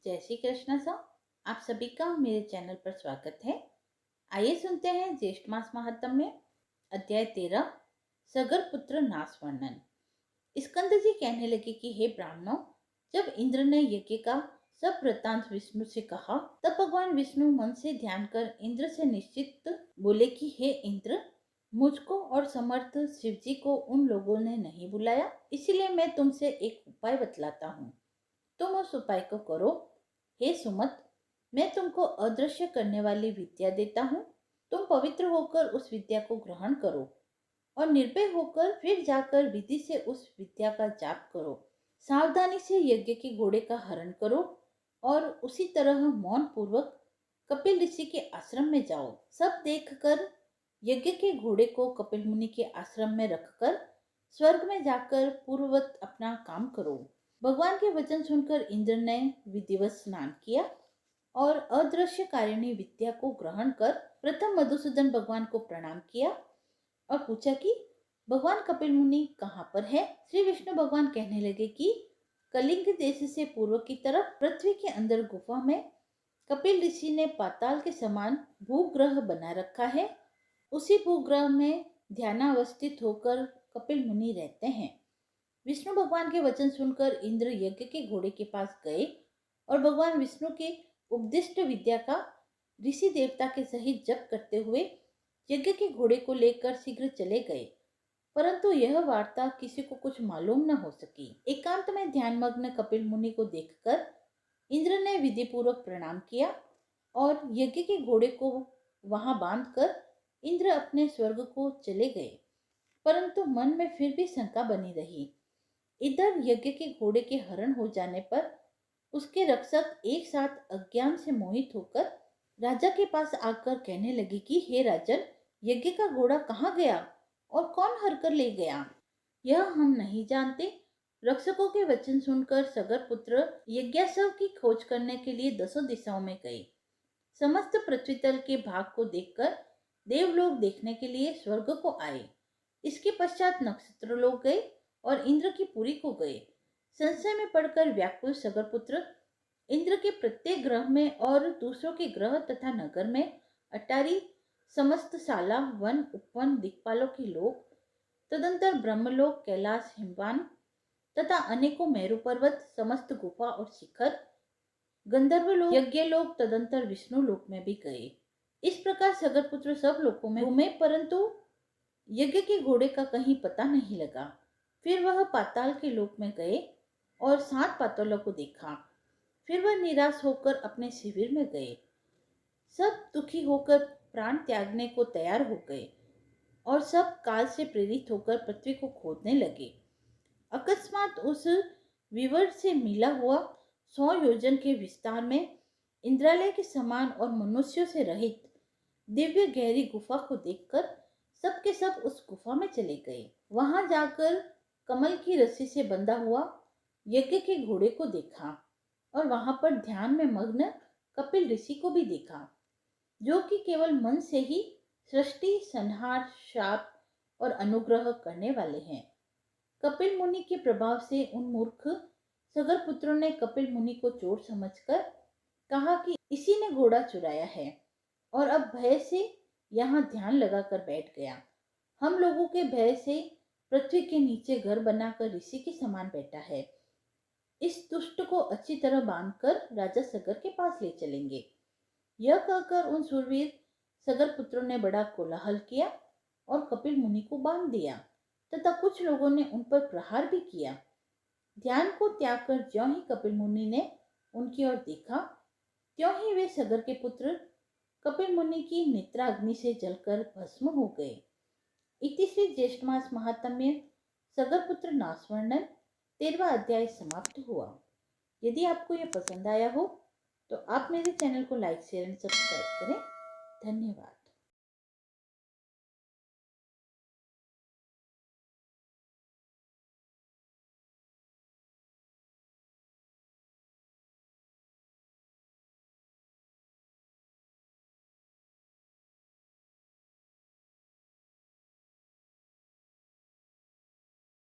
जय श्री कृष्ण सा। आप सभी का मेरे चैनल पर स्वागत है। आइए सुनते हैं ज्येष्ठ मास महात्म्य अध्याय 13 सगर पुत्र नाश वर्णन। स्कंद जी कहने लगे कि हे ब्राह्मणों, जब इंद्र ने यज्ञ का सब वृत्तांत विष्णु से कहा तब भगवान विष्णु मन से ध्यान कर इंद्र से निश्चित बोले कि हे इंद्र, मुझको और समर्थ शिव जी को उन लोगों ने नहीं बुलाया, इसलिए मैं तुमसे एक उपाय बतलाता हूँ। तुम उस उपाय को करो। हे सुमत, मैं तुमको अदृश्य करने वाली विद्या देता हूँ। तुम पवित्र होकर उस विद्या को ग्रहण करो और निर्भय होकर फिर जाकर विधि से उस विद्या का जाप करो। सावधानी से यज्ञ के घोड़े का हरण करो और उसी तरह मौन पूर्वक कपिल ऋषि के आश्रम में जाओ। सब देखकर यज्ञ के घोड़े को कपिल मुनि के आश्रम में रखकर स्वर्ग में जाकर पूर्ववत अपना काम करो। भगवान के वचन सुनकर इंद्र ने विधिवत स्नान किया और अदृश्य कारिणी विद्या को ग्रहण कर प्रथम मधुसूदन भगवान को प्रणाम किया और पूछा कि भगवान कपिल मुनि कहाँ पर है। श्री विष्णु भगवान कहने लगे कि कलिंग देश से पूर्व की तरफ पृथ्वी के अंदर गुफा में कपिल ऋषि ने पाताल के समान भूग्रह बना रखा है। उसी भूग्रह में ध्यानावस्थित होकर कपिल मुनि रहते हैं। विष्णु भगवान के वचन सुनकर इंद्र यज्ञ के घोड़े के पास गए और भगवान विष्णु के उपदिष्ट विद्या का ऋषि देवता के सहित जप करते हुए यज्ञ के घोड़े को लेकर शीघ्र चले गए, परंतु यह वार्ता किसी को कुछ मालूम न हो सकी। एकांत में ध्यानमग्न कपिल मुनि को देखकर इंद्र ने विधि पूर्वक प्रणाम किया और यज्ञ के घोड़े को वहां बांधकर इंद्र अपने स्वर्ग को चले गए, परंतु मन में फिर भी शंका बनी रही। इधर यज्ञ के घोड़े के हरण हो जाने पर उसके रक्षक एक साथ अज्ञान से मोहित होकर राजा के पास आकर कहने लगे कि हे राजन, यज्ञ का घोड़ा कहाँ गया और कौन हर कर ले गया, यह हम नहीं जानते। रक्षकों के वचन सुनकर सगर पुत्र यज्ञासव की खोज करने के लिए 10 दिशाओं में गए। समस्त पृथ्वी तल के भाग को देखकर देवलोक देखने के लिए स्वर्ग को आए। इसके पश्चात नक्षत्र लोग गए और इंद्र की पुरी को गए। संशय में पड़कर व्याकुल सगरपुत्र इंद्र के प्रत्येक ग्रह में और दूसरों के ग्रह तथा नगर में अटारी, समस्त शाला, वन, उपवन, दिक्पालों के लोक, तदंतर ब्रह्मलोक, कैलाश, हिमवान तथा अनेकों मेरु पर्वत, समस्त गुफा और शिखर, गंधर्व लोक, यज्ञ लोक, तदंतर विष्णु लोक में भी गए। इस प्रकार सगरपुत्र सब लोकों में घूमे, परंतु यज्ञ के घोड़े का कहीं पता नहीं लगा। फिर वह पाताल के लोक में गए और 7 पातालों को देखा। फिर वह निराश होकर अपने शिविर में गए। सब दुखी होकर प्राण त्यागने को तैयार हो गए और सब काल से प्रेरित होकर पृथ्वी को खोदने लगे। अकस्मात उस विवर से मिला हुआ 100 योजन के विस्तार में इंद्रालय के समान और मनुष्यों से रहित दिव्य गहरी गुफा को देखकर सबके सब उस गुफा में चले गए। वहां जाकर कमल की रस्सी से बंधा हुआ यज्ञ के घोड़े को देखा और वहां पर ध्यान में मग्न कपिल ऋषि को भी देखा, जो कि केवल मन से ही सृष्टि, संहार, शाप और अनुग्रह करने वाले हैं। कपिल मुनि के प्रभाव से उन मूर्ख सगर पुत्रों ने कपिल मुनि को चोर समझकर कहा कि इसी ने घोड़ा चुराया है और अब भय से यहाँ ध्यान लगाकर बैठ गया। हम लोगों के भय से पृथ्वी के नीचे घर बनाकर ऋषि के समान बैठा है। इस दुष्ट को अच्छी तरह बांधकर राजा सगर के पास ले चलेंगे। यह कहकर उन शूरवीर सगर पुत्रों ने बड़ा कोलाहल किया और कपिल मुनि को बांध दिया तथा कुछ लोगों ने उन पर प्रहार भी किया। ध्यान को त्याग कर ज्यों ही कपिल मुनि ने उनकी ओर देखा, त्यों ही वे सगर के पुत्र कपिल मुनि की नेत्राग्नि से जलकर भस्म हो गए। इति श्री ज्येष्ठ मास महात्म्य सगरपुत्र नाश वर्णन 13वां अध्याय समाप्त हुआ। यदि आपको यह पसंद आया हो तो आप मेरे चैनल को लाइक, शेयर एंड सब्सक्राइब करें। धन्यवाद।